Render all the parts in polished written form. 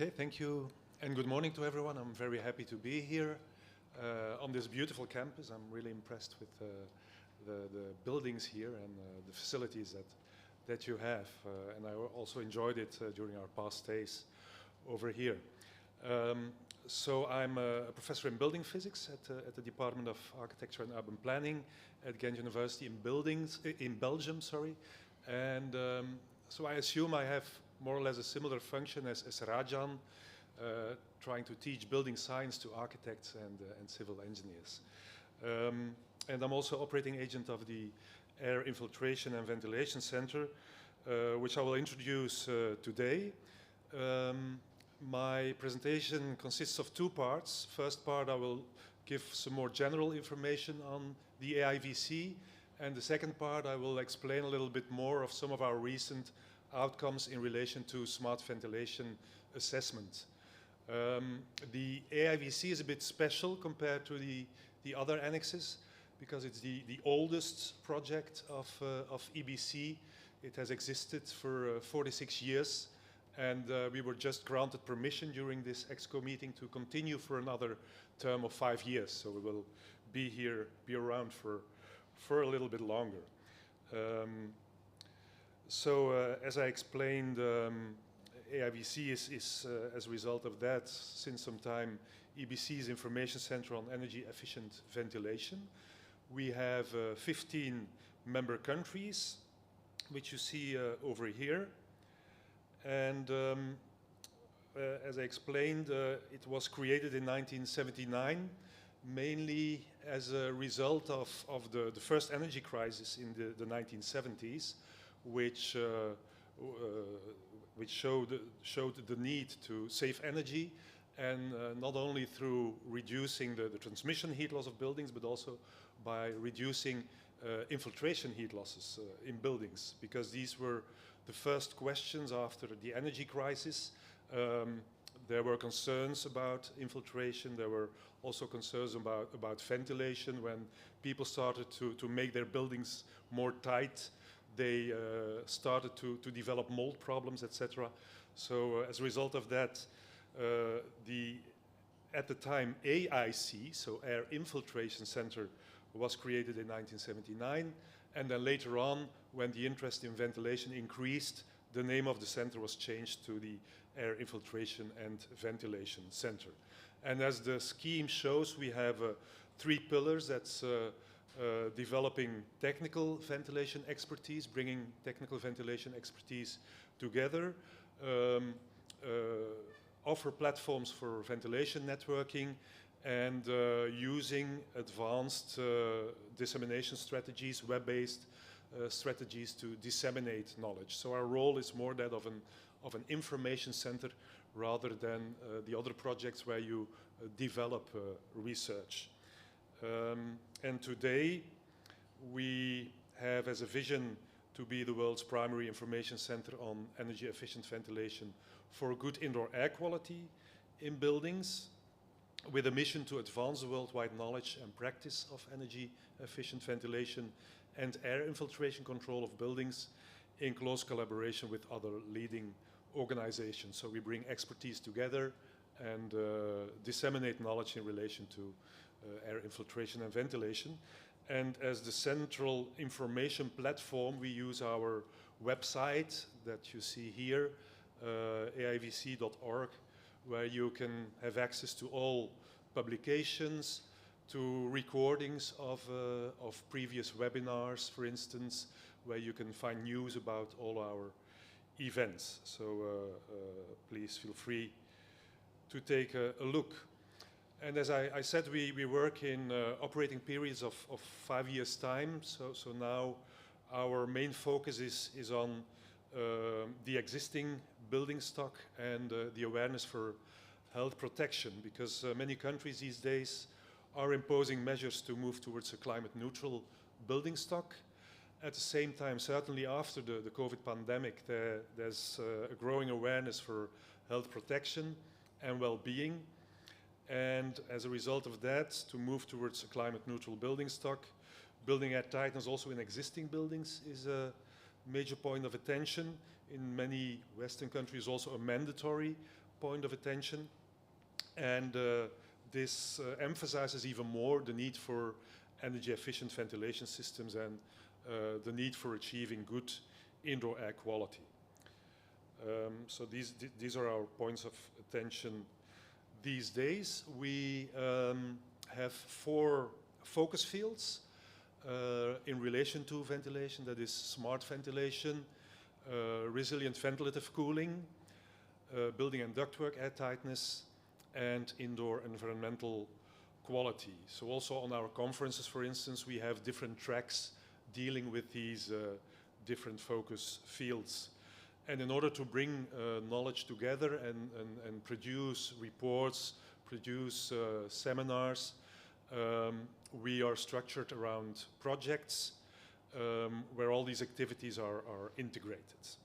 Okay, thank you and good morning to everyone. I'm very happy to be here on this beautiful campus. I'm really impressed with the buildings here and the facilities that you have. And I also enjoyed it during our past stays over here. So I'm a professor in building physics at the Department of Architecture and Urban Planning at Ghent University in Belgium, sorry. And so I assume I have more or less a similar function as Rajan, trying to teach building science to architects and civil engineers. And I'm also operating agent of the Air Infiltration and Ventilation Centre, which I will introduce today. My presentation consists of two parts. First part, I will give some more general information on the AIVC, and the second part, I will explain a little bit more of some of our recent outcomes in relation to smart ventilation assessment. The AIVC is a bit special compared to the other annexes because it's the oldest project of EBC. It has existed for 46 years, and we were just granted permission during this EXCO meeting to continue for another term of 5 years. So we will be around for a little bit longer. As I explained, AIVC is as a result of that, since some time, EBC's Information Center on Energy Efficient Ventilation. We have 15 member countries, which you see over here. And as I explained, it was created in 1979, mainly as a result of the first energy crisis in the 1970s, which showed the need to save energy, and not only through reducing the transmission heat loss of buildings, but also by reducing infiltration heat losses in buildings, because these were the first questions after the energy crisis. There were concerns about infiltration. There were also concerns about ventilation. When people started to make their buildings more tight, they started to develop mold problems, etc. So as a result of that, at the time, AIC, so Air Infiltration Centre, was created in 1979. And then later on, when the interest in ventilation increased, the name of the center was changed to the Air Infiltration and Ventilation Centre. And as the scheme shows, we have 3 pillars. That's developing technical ventilation expertise, bringing technical ventilation expertise together, offer platforms for ventilation networking, and using advanced dissemination strategies, web-based strategies to disseminate knowledge. So our role is more that of an information center rather than the other projects where you develop research. And today we have as a vision to be the world's primary information center on energy efficient ventilation for good indoor air quality in buildings, with a mission to advance the worldwide knowledge and practice of energy efficient ventilation and air infiltration control of buildings in close collaboration with other leading organizations. So we bring expertise together and disseminate knowledge in relation to air infiltration and ventilation. And as the central information platform, we use our website that you see here, aivc.org, where you can have access to all publications, to recordings of previous webinars, for instance, where you can find news about all our events. So please feel free to take a look. And as I said, we work in operating periods of 5 years' time. So now our main focus is on the existing building stock and the awareness for health protection, because many countries these days are imposing measures to move towards a climate neutral building stock. At the same time, certainly after the COVID pandemic, there's a growing awareness for health protection and well-being. And as a result of that, to move towards a climate neutral building stock, building air tightness also in existing buildings is a major point of attention. In many Western countries, also a mandatory point of attention. And this emphasizes even more the need for energy efficient ventilation systems and the need for achieving good indoor air quality. So these are our points of attention these days. We have 4 focus fields in relation to ventilation. That is smart ventilation, resilient ventilative cooling, building and ductwork air tightness, and indoor environmental quality. So also on our conferences, for instance, we have different tracks dealing with these different focus fields. And in order to bring knowledge together and produce reports, produce seminars, we are structured around projects where all these activities are integrated.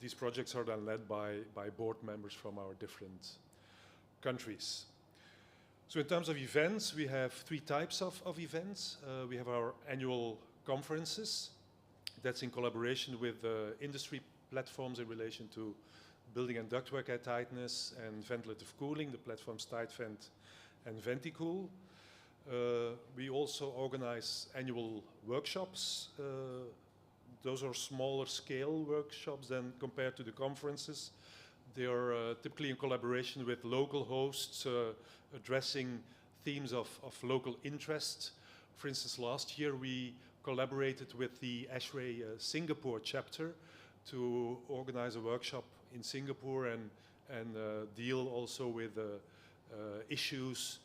These projects are then led by board members from our different countries. So in terms of events, we have 3 types of events. We have our annual conferences. That's in collaboration with industry platforms in relation to building and ductwork air tightness and ventilative cooling, the platforms TightVent and Venticool. We also organize annual workshops. Those are smaller scale workshops than compared to the conferences. They are typically in collaboration with local hosts addressing themes of local interest. For instance, last year we collaborated with the ASHRAE Singapore chapter to organize a workshop in Singapore and deal also with issues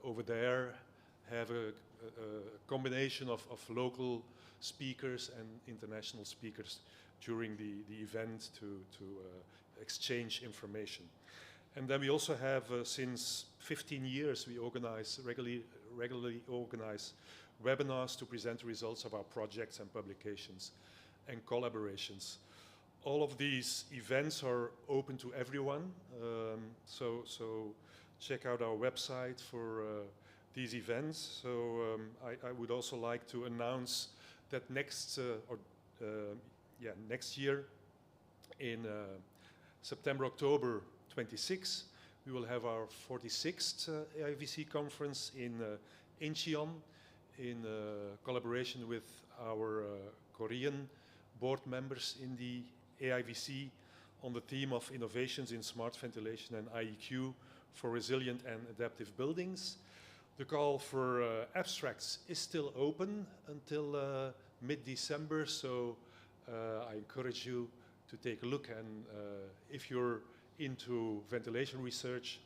over there, have a combination of local speakers and international speakers during the event to exchange information. And then we also have, since 15 years, we regularly organize webinars to present the results of our projects and publications and collaborations. All of these events are open to everyone, so check out our website for these events. So I would also like to announce that next year in September, October 26, we will have our 46th EBC conference in Incheon in collaboration with our Korean board members in the EBC on the theme of innovations in smart ventilation and IEQ for resilient and adaptive buildings. The call for abstracts is still open until mid-December, so I encourage you to take a look, and if you're into ventilation research,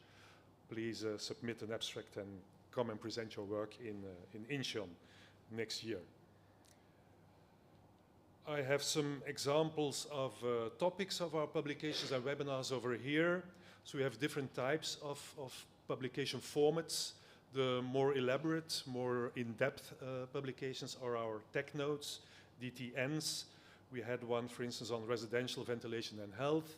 please submit an abstract and come and present your work in Incheon next year. I have some examples of topics of our publications and webinars over here. So we have different types of publication formats. The more elaborate, more in-depth publications are our tech notes, DTNs. We had one, for instance, on residential ventilation and health,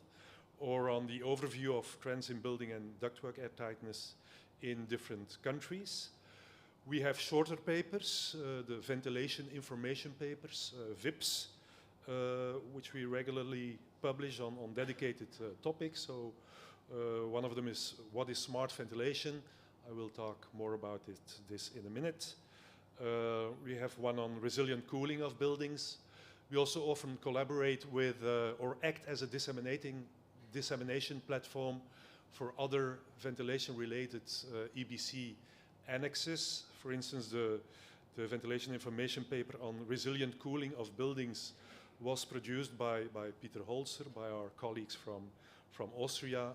or on the overview of trends in building and ductwork air tightness in different countries. We have shorter papers, the ventilation information papers, VIPs, which we regularly publish on dedicated topics. So one of them is what is smart ventilation? I will talk more about this in a minute. We have one on resilient cooling of buildings. We also often collaborate with or act as a dissemination platform for other ventilation-related EBC annexes. For instance, the ventilation information paper on resilient cooling of buildings was produced by Peter Holzer, by our colleagues from Austria,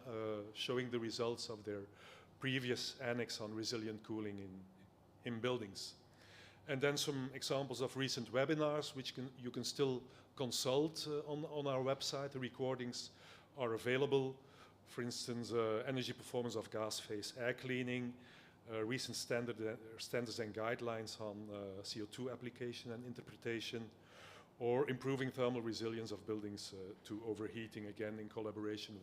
showing the results of their previous annex on resilient cooling in buildings. And then some examples of recent webinars, which you can still consult on our website. The recordings are available. For instance, energy performance of gas phase air cleaning, recent standards and guidelines on CO2 application and interpretation, or improving thermal resilience of buildings to overheating, again in collaboration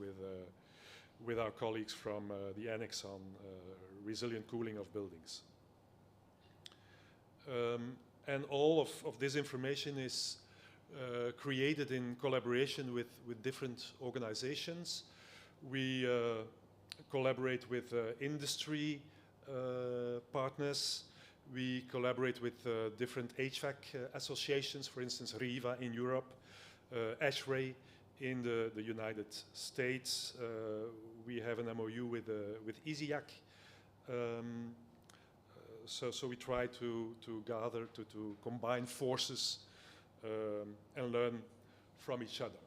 with our colleagues from the annex on resilient cooling of buildings. And all of this information is created in collaboration with different organizations. We collaborate with industry partners. We collaborate with different HVAC associations, for instance, RIVA in Europe, ASHRAE in the United States. We have an MOU with EZIAC. So we try to gather, to combine forces and learn from each other.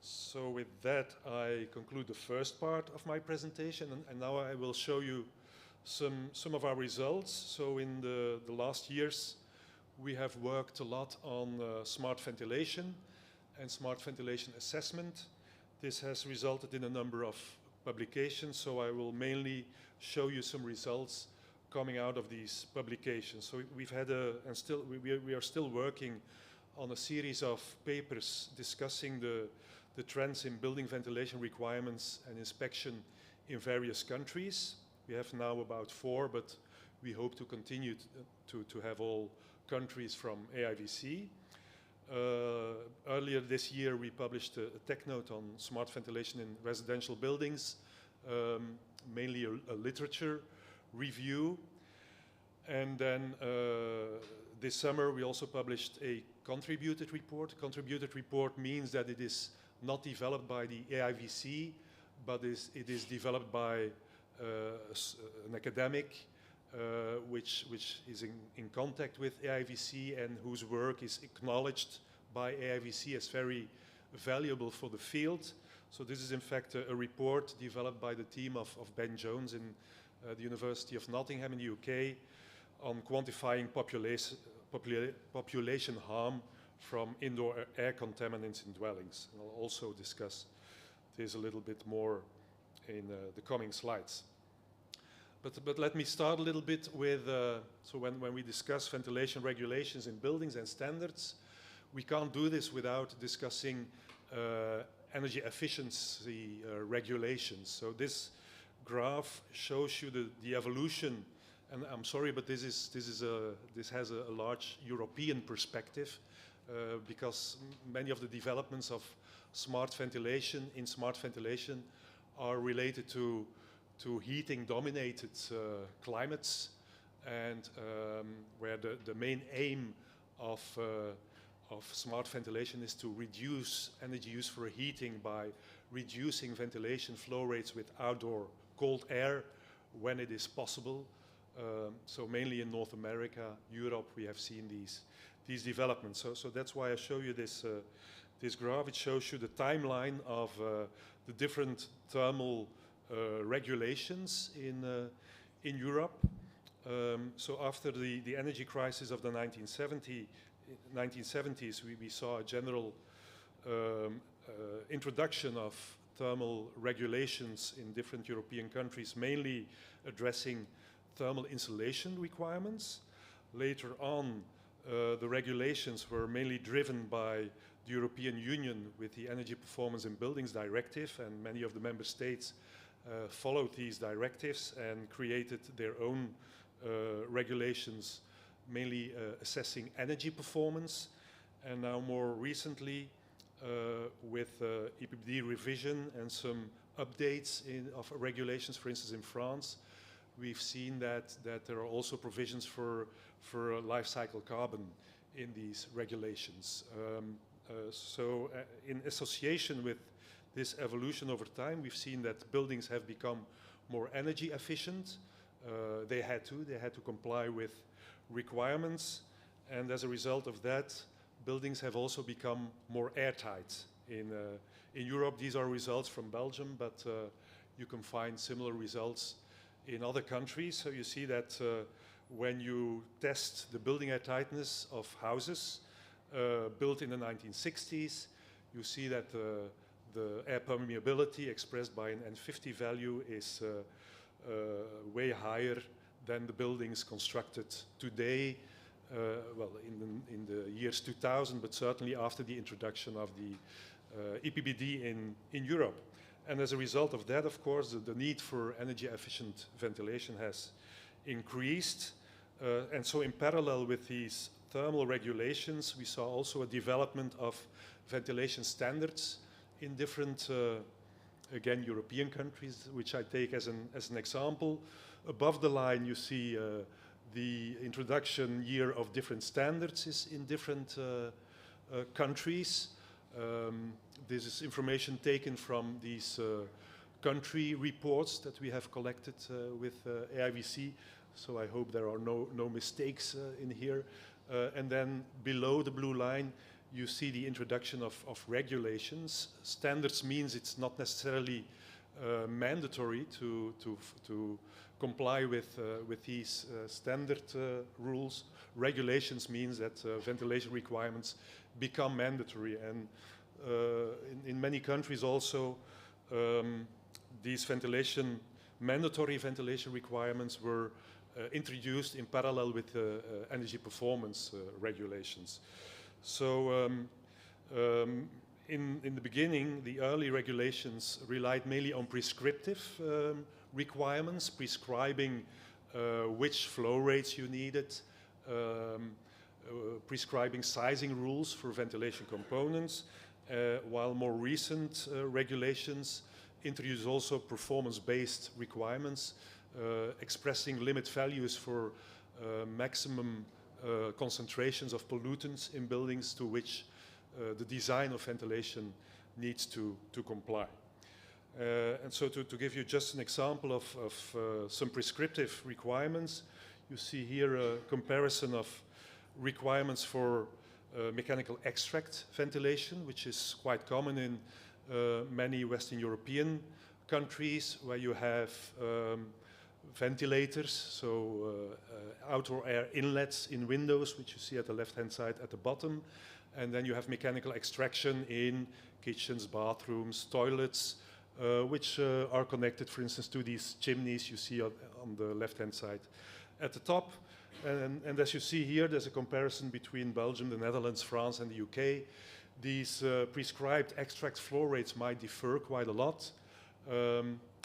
So with that, I conclude the first part of my presentation, and now I will show you some of our results. So in the last years, we have worked a lot on smart ventilation and smart ventilation assessment. This has resulted in a number of publications, so I will mainly show you some results coming out of these publications. So we've had we are still working on a series of papers discussing the trends in building ventilation requirements and inspection in various countries. We have now about 4, but we hope to continue to have all countries from AIVC. Earlier this year, we published a tech note on smart ventilation in residential buildings, mainly a literature review. And then this summer, we also published a contributed report. A contributed report means that it is not developed by the AIVC, but it is developed by an academic which is in contact with AIVC and whose work is acknowledged by AIVC as very valuable for the field. So this is in fact a report developed by the team of Ben Jones in the University of Nottingham in the UK on quantifying population harm from indoor air contaminants in dwellings. And I'll also discuss this a little bit more in the coming slides. But let me start a little bit with, so when we discuss ventilation regulations in buildings and standards, we can't do this without discussing energy efficiency regulations. So this graph shows you the evolution, and I'm sorry, but this has a large European perspective because many of the developments of smart ventilation are related to heating dominated climates, and where the main aim of smart ventilation is to reduce energy use for heating by reducing ventilation flow rates with outdoor cold air when it is possible. So mainly in North America, Europe, we have seen these developments. So that's why I show you this graph. It shows you the timeline of the different thermal regulations in Europe. So after the energy crisis of the 1970s, we saw a general introduction of thermal regulations in different European countries, mainly addressing thermal insulation requirements. Later on, the regulations were mainly driven by the European Union with the Energy Performance in Buildings Directive, and many of the member states followed these directives and created their own regulations, mainly assessing energy performance. And now more recently, with EPBD revision and some updates of regulations, for instance in France, we've seen that there are also provisions for life cycle carbon in these regulations. So in association with this evolution over time, we've seen that buildings have become more energy efficient. They had to comply with requirements, and as a result of that, buildings have also become more airtight. In Europe, these are results from Belgium, but you can find similar results in other countries. So you see that when you test the building airtightness of houses built in the 1960s, you see that the air permeability expressed by an N50 value is way higher than the buildings constructed today, well, in the years 2000, but certainly after the introduction of the EPBD in Europe. And as a result of that, of course, the need for energy efficient ventilation has increased. And so in parallel with these thermal regulations, we saw also a development of ventilation standards in different, again, European countries, which I take as an example. Above the line, you see the introduction year of different standards is in different countries. This is information taken from these country reports that we have collected with EBC, so I hope there are no mistakes in here. And then below the blue line, you see the introduction of regulations. Standards means it's not necessarily mandatory to comply with these standard rules. Regulations means that ventilation requirements become mandatory, and in many countries also these mandatory ventilation requirements were introduced in parallel with energy performance regulations. So in the beginning, the early regulations relied mainly on prescriptive requirements, prescribing which flow rates you needed, prescribing sizing rules for ventilation components, while more recent regulations introduce also performance-based requirements, expressing limit values for maximum concentrations of pollutants in buildings to which the design of ventilation needs to comply. And so to give you just an example of some prescriptive requirements, you see here a comparison of requirements for mechanical extract ventilation, which is quite common in many Western European countries, where you have ventilators, so outdoor air inlets in windows, which you see at the left-hand side at the bottom. And then you have mechanical extraction in kitchens, bathrooms, toilets, which are connected, for instance, to these chimneys you see on the left-hand side at the top. And as you see here, there's a comparison between Belgium, the Netherlands, France, and the UK. These prescribed extract flow rates might differ quite a lot.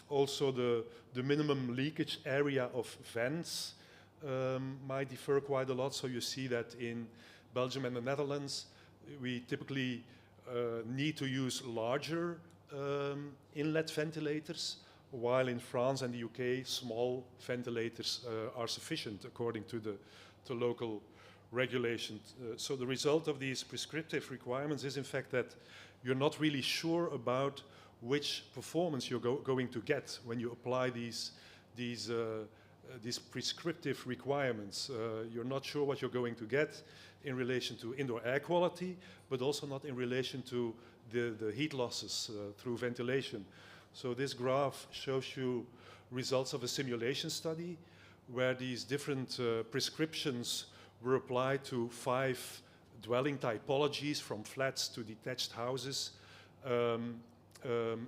Also, the minimum leakage area of vents might differ quite a lot. So you see that in Belgium and the Netherlands, we typically need to use larger inlet ventilators, while in France and the UK, small ventilators are sufficient according to the local regulations. So the result of these prescriptive requirements is, in fact, that you're not really sure about which performance you're going to get when you apply these prescriptive requirements. You're not sure what you're going to get in relation to indoor air quality, but also not in relation to the heat losses through ventilation. So this graph shows you results of a simulation study where these different prescriptions were applied to 5 dwelling typologies, from flats to detached houses.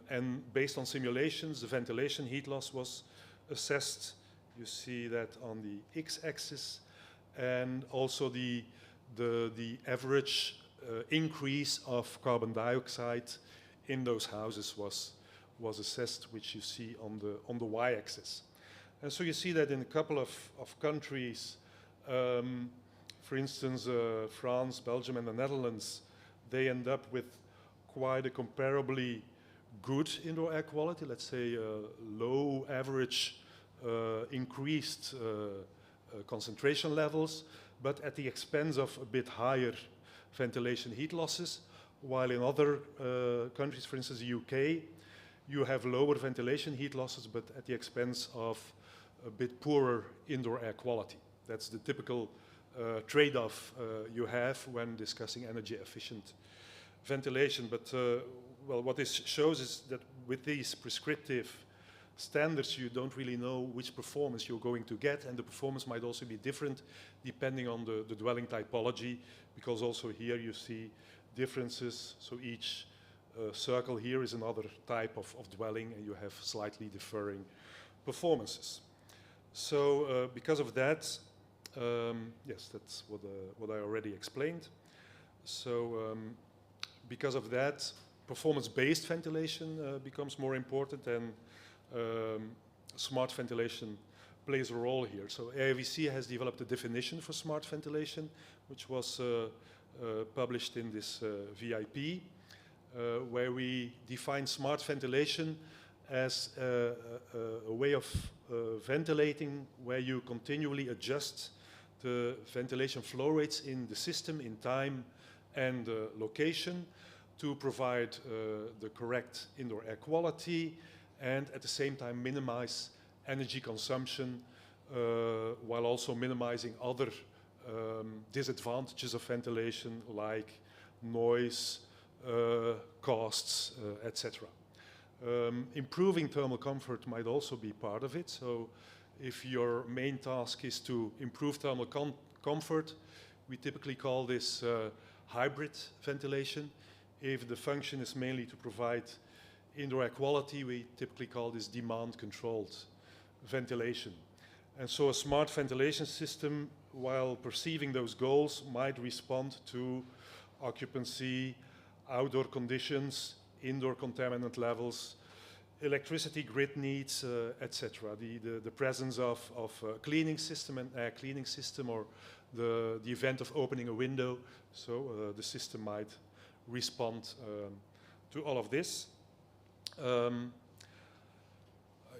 And based on simulations, the ventilation heat loss was assessed. You see that on the x-axis, and also the average increase of carbon dioxide in those houses was assessed, which you see on the y-axis. And so you see that in a couple of countries, for instance, France, Belgium, and the Netherlands, they end up with quite a comparably good indoor air quality, let's say low average increased concentration levels, but at the expense of a bit higher ventilation heat losses, while in other countries, for instance the UK, you have lower ventilation heat losses, but at the expense of a bit poorer indoor air quality. That's the typical trade-off you have when discussing energy efficient ventilation. But well, what this shows is that with these prescriptive standards, you don't really know which performance you're going to get, and the performance might also be different depending on the dwelling typology, because also here you see differences. So each circle here is another type of dwelling, and you have slightly differing performances. So because of that, yes, that's what I already explained. So because of that, performance-based ventilation becomes more important, and smart ventilation plays a role here. So EBC has developed a definition for smart ventilation, which was published in this VIP, where we define smart ventilation as a way of ventilating where you continually adjust the ventilation flow rates in the system in time and location to provide the correct indoor air quality and at the same time minimize energy consumption while also minimizing other disadvantages of ventilation like noise, costs, etc. Improving thermal comfort might also be part of it. So if your main task is to improve thermal comfort, we typically call this hybrid ventilation. If the function is mainly to provide indoor air quality, we typically call this demand-controlled ventilation. And so a smart ventilation system, while perceiving those goals, might respond to occupancy, outdoor conditions, indoor contaminant levels, electricity grid needs, etc. The presence of a cleaning system, an air cleaning system, or the event of opening a window. So the system might respond to all of this.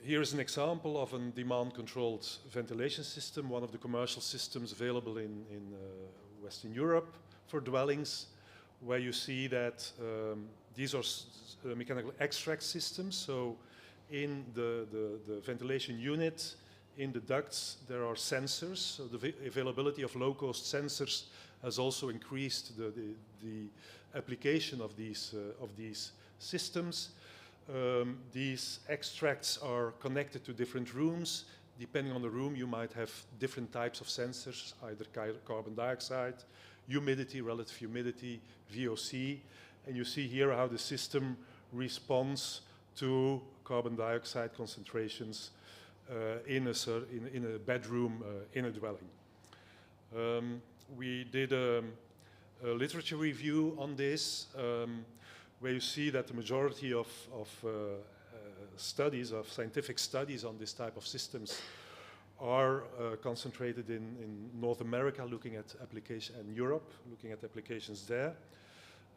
Here is an example of a demand-controlled ventilation system, one of the commercial systems available in Western Europe for dwellings, where you see that these are mechanical extract systems. So in the ventilation unit, in the ducts, there are sensors. So the availability of low-cost sensors has also increased the application of these systems. These extracts are connected to different rooms. Depending on the room, you might have different types of sensors, either carbon dioxide, humidity, relative humidity, VOC. And you see here how the system responds to carbon dioxide concentrations in a bedroom in a dwelling. We did a literature review on this, where you see that the majority of studies, of scientific studies on this type of systems are concentrated in North America, looking at application, and Europe, looking at applications there.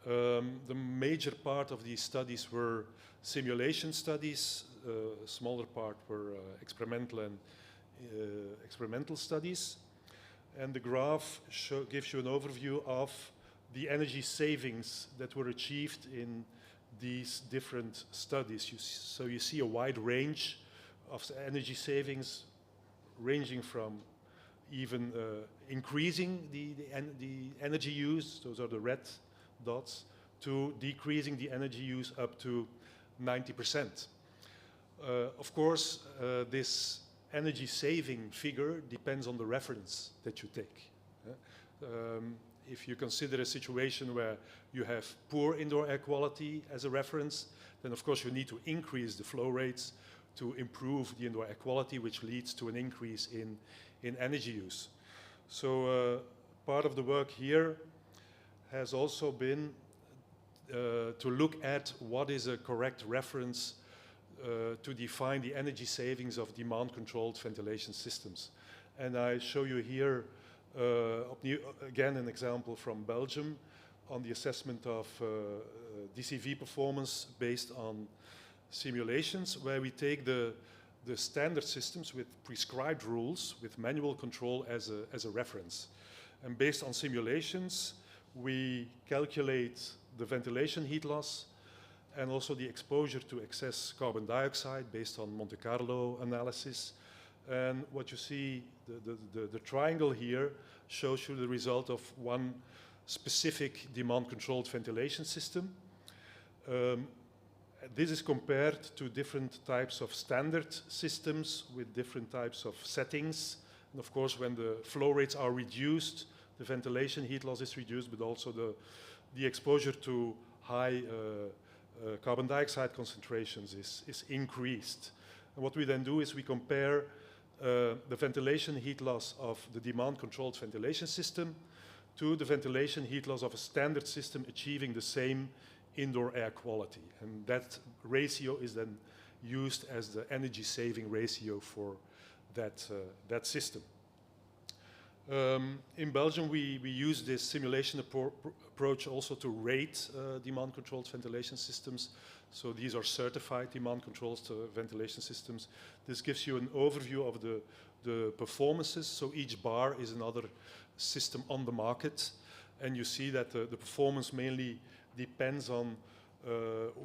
The major part of these studies were simulation studies, a smaller part were experimental studies. And the graph gives you an overview of the energy savings that were achieved in these different studies. So you see a wide range of energy savings, ranging from even increasing the energy use, those are the red dots, to decreasing the energy use up to 90%. Of course, this energy saving figure depends on the reference that you take. If you consider a situation where you have poor indoor air quality as a reference, then of course you need to increase the flow rates to improve the indoor air quality, which leads to an increase in energy use. So part of the work here has also been to look at what is a correct reference to define the energy savings of demand-controlled ventilation systems. And I show you here again an example from Belgium on the assessment of DCV performance based on simulations, where we take the standard systems with prescribed rules with manual control as a reference. And based on simulations, we calculate the ventilation heat loss and also the exposure to excess carbon dioxide based on Monte Carlo analysis. And what you see, the triangle here shows you the result of one specific demand-controlled ventilation system. This is compared to different types of standard systems with different types of settings. And of course, when the flow rates are reduced, the ventilation heat loss is reduced, but also the exposure to high carbon dioxide concentrations is increased. And what we then do is we compare the ventilation heat loss of the demand-controlled ventilation system to the ventilation heat loss of a standard system achieving the same indoor air quality. And that ratio is then used as the energy saving ratio for that system. In Belgium, we use this simulation approach also to rate demand-controlled ventilation systems. So these are certified demand-controlled ventilation systems. This gives you an overview of the performances. So each bar is another system on the market. And you see that the performance mainly depends on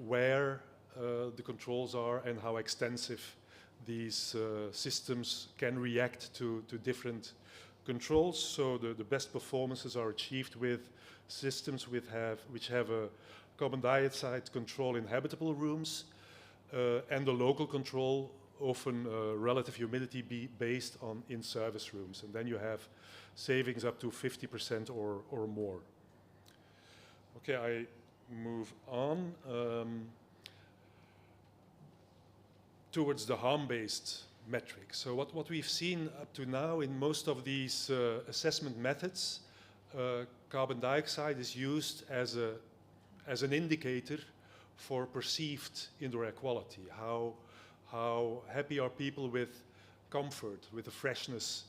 where the controls are and how extensive these systems can react to different controls. So the best performances are achieved with systems which have a carbon dioxide control in habitable rooms and the local control, often relative humidity based on in-service rooms. And then you have savings up to 50% or more. Okay, I move on towards the harm-based metric. So what we've seen up to now in most of these assessment methods, carbon dioxide is used as an indicator for perceived indoor air quality. How happy are people with comfort, with the freshness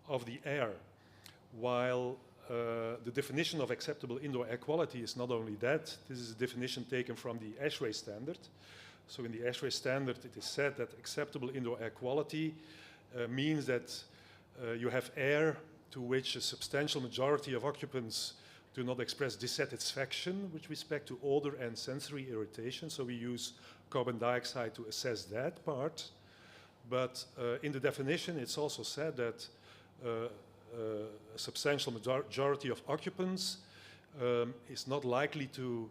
of the air? While the definition of acceptable indoor air quality is not only that, this is a definition taken from the ASHRAE standard. So in the ASHRAE standard, it is said that acceptable indoor air quality means that you have air to which a substantial majority of occupants do not express dissatisfaction with respect to odor and sensory irritation. So we use carbon dioxide to assess that part. But in the definition, it's also said that a substantial majority of occupants is not likely to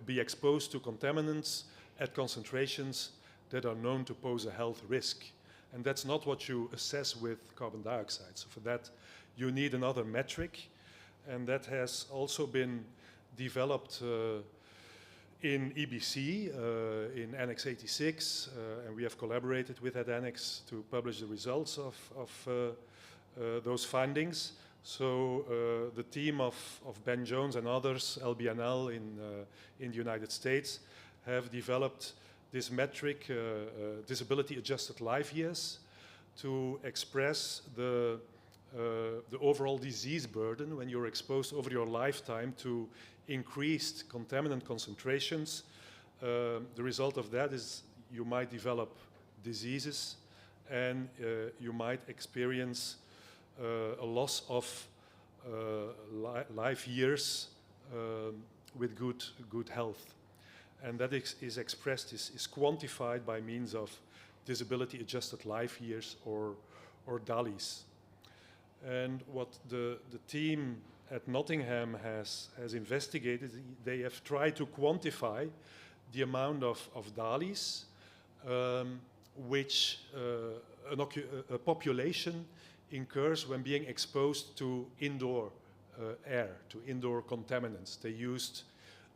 be exposed to contaminants at concentrations that are known to pose a health risk. And that's not what you assess with carbon dioxide. So for that, you need another metric. And that has also been developed in EBC, in Annex 86. And we have collaborated with that annex to publish the results of those findings. So the team of Ben Jones and others, LBNL in the United States, have developed this metric, disability adjusted life years, to express the overall disease burden when you're exposed over your lifetime to increased contaminant concentrations. The result of that is you might develop diseases and you might experience a loss of life years with good health. And that is expressed, is quantified by means of disability adjusted life years or DALYs. And what the team at Nottingham has investigated, they have tried to quantify the amount of DALYs which a population incurs when being exposed to indoor air, to indoor contaminants. They used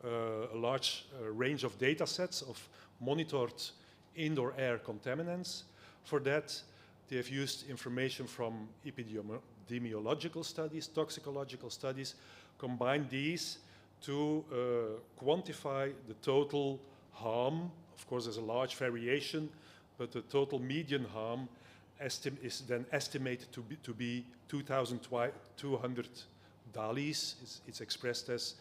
a large range of data sets of monitored indoor air contaminants. For that, they have used information from epidemiological studies, toxicological studies, combined these to quantify the total harm. Of course, there's a large variation, but the total median harm is then estimated to be 2,200 DALYs. It's expressed as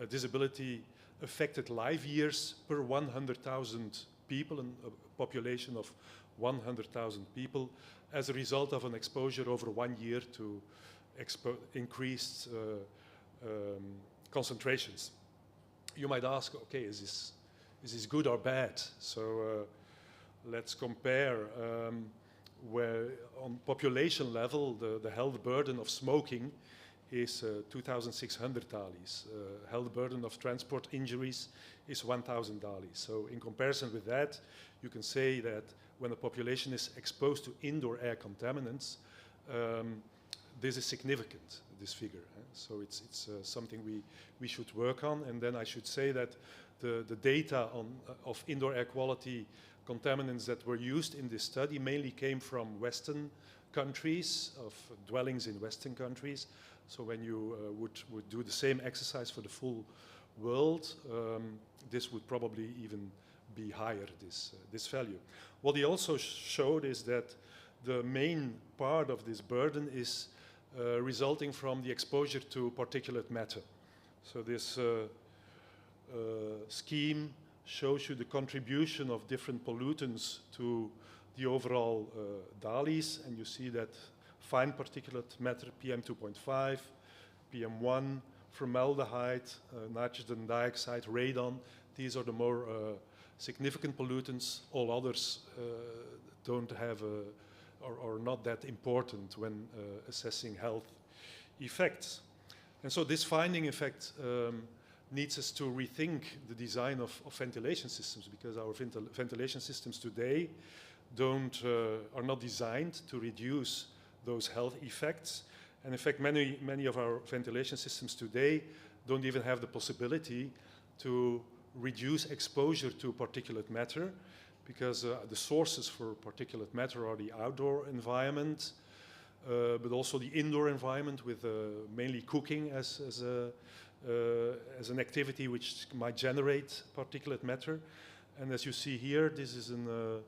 disability affected life years per 100,000 people, and a population of 100,000 people, as a result of an exposure over 1 year to increased concentrations. You might ask, okay, is this good or bad? So let's compare where on population level, the health burden of smoking is 2,600 DALYs. Health burden of transport injuries is 1,000 DALYs. So in comparison with that, you can say that when a population is exposed to indoor air contaminants, this is significant, this figure. So it's something we should work on. And then I should say that the data of indoor air quality contaminants that were used in this study mainly came from Western countries, of dwellings in Western countries. So when you would do the same exercise for the full world, this would probably even be higher, this value. What he also showed is that the main part of this burden is resulting from the exposure to particulate matter. So this scheme shows you the contribution of different pollutants to the overall DALIs, and you see that fine particulate matter, PM2.5, PM1, formaldehyde, nitrogen dioxide, radon, these are the more significant pollutants. All others don't have are not that important when assessing health effects. And so this finding effect needs us to rethink the design of ventilation systems, because our ventilation systems today are not designed to reduce those health effects. And in fact, many of our ventilation systems today don't even have the possibility to reduce exposure to particulate matter, because the sources for particulate matter are the outdoor environment, but also the indoor environment with mainly cooking as an activity which might generate particulate matter. And as you see here, this is a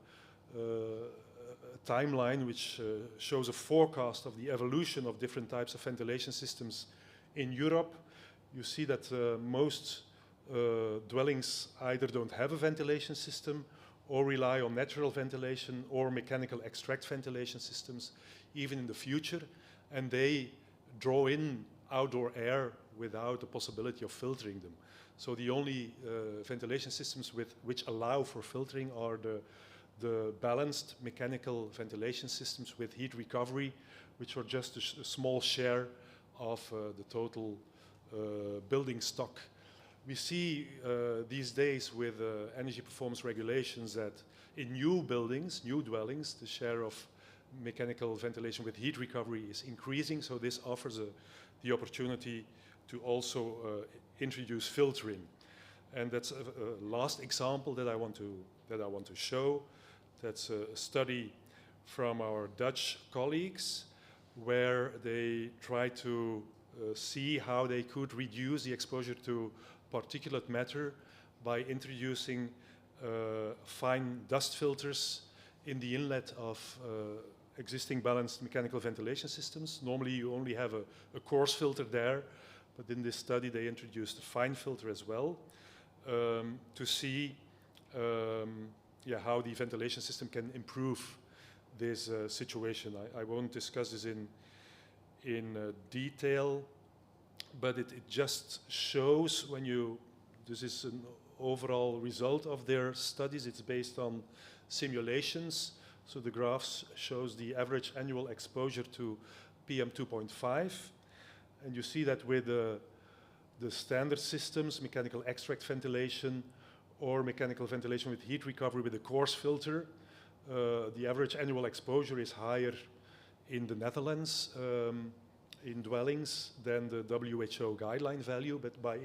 timeline which shows a forecast of the evolution of different types of ventilation systems in Europe. You see that most dwellings either don't have a ventilation system or rely on natural ventilation or mechanical extract ventilation systems, even in the future, and they draw in outdoor air without the possibility of filtering them. So the only ventilation systems which allow for filtering are the balanced mechanical ventilation systems with heat recovery, which are just a small share of the total building stock. We see these days with energy performance regulations that in new buildings, new dwellings, the share of mechanical ventilation with heat recovery is increasing, so this offers the opportunity to also introduce filtering. And that's a last example that I want to show. That's a study from our Dutch colleagues where they try to see how they could reduce the exposure to particulate matter by introducing fine dust filters in the inlet of existing balanced mechanical ventilation systems. Normally you only have a coarse filter there, but in this study they introduced a fine filter as well to see how the ventilation system can improve this situation. I won't discuss this in detail, but it just shows this is an overall result of their studies. It's based on simulations. So the graphs shows the average annual exposure to PM2.5. And you see that with the standard systems, mechanical extract ventilation or mechanical ventilation with heat recovery with a coarse filter, the average annual exposure is higher in the Netherlands in dwellings than the WHO guideline value, but by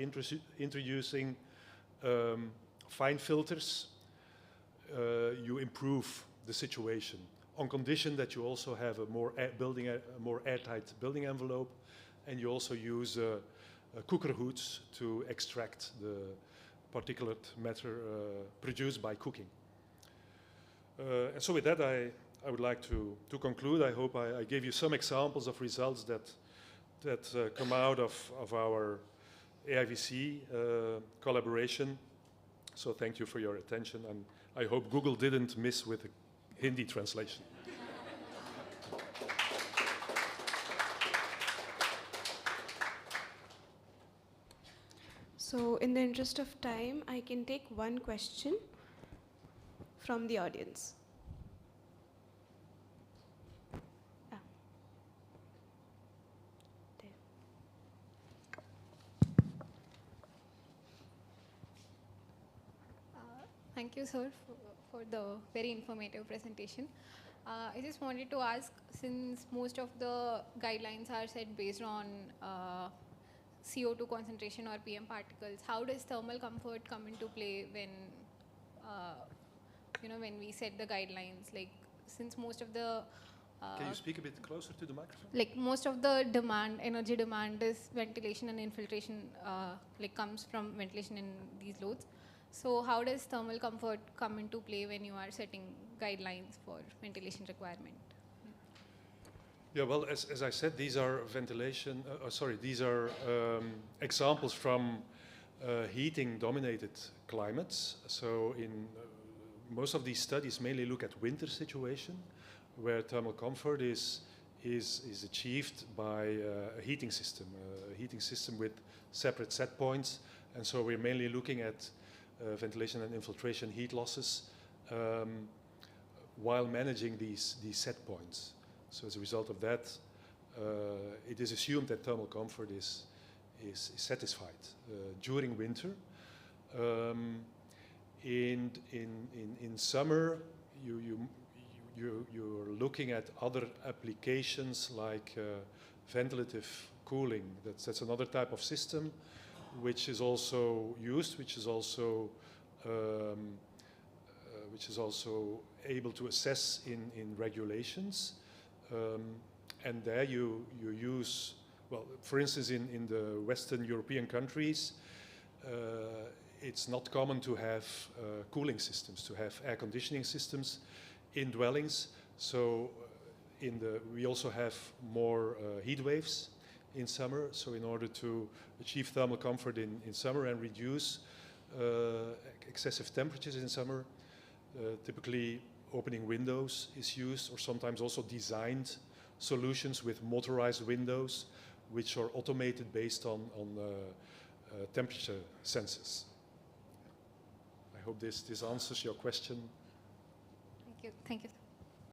introducing fine filters, you improve the situation on condition that you also have a more airtight building envelope, and you also use cooker hoods to extract the particulate matter produced by cooking. And so with that, I would like to conclude. I hope I gave you some examples of results that come out of our AIVC collaboration. So thank you for your attention, and I hope Google didn't miss with a Hindi translation. So in the interest of time, I can take one question from the audience. Thank you, sir, for the very informative presentation. I just wanted to ask, since most of the guidelines are set based on CO2 concentration or PM particles, how does thermal comfort come into play when, when we set the guidelines? Like, since most of the Can you speak a bit closer to the microphone? Like most of the demand, energy demand is ventilation and infiltration, like comes from ventilation in these loads. So how does thermal comfort come into play when you are setting guidelines for ventilation requirement? Yeah, well, as I said, these are these are examples from heating-dominated climates. So in most of these studies mainly look at winter situation, where thermal comfort is achieved by a heating system with separate set points. And so we're mainly looking at ventilation and infiltration heat losses while managing these set points. So as a result of that, it is assumed that thermal comfort is satisfied during winter. In summer, you're looking at other applications like ventilative cooling. That's another type of system which is also used, which is also able to assess in regulations. And there you use, well, for instance, in the Western European countries, it's not common to have cooling systems, to have air conditioning systems in dwellings. So we also have more heat waves in summer. So in order to achieve thermal comfort in summer and reduce excessive temperatures in summer, typically opening windows is used, or sometimes also designed solutions with motorized windows, which are automated based on temperature sensors. I hope this answers your question. Thank you. Thank you.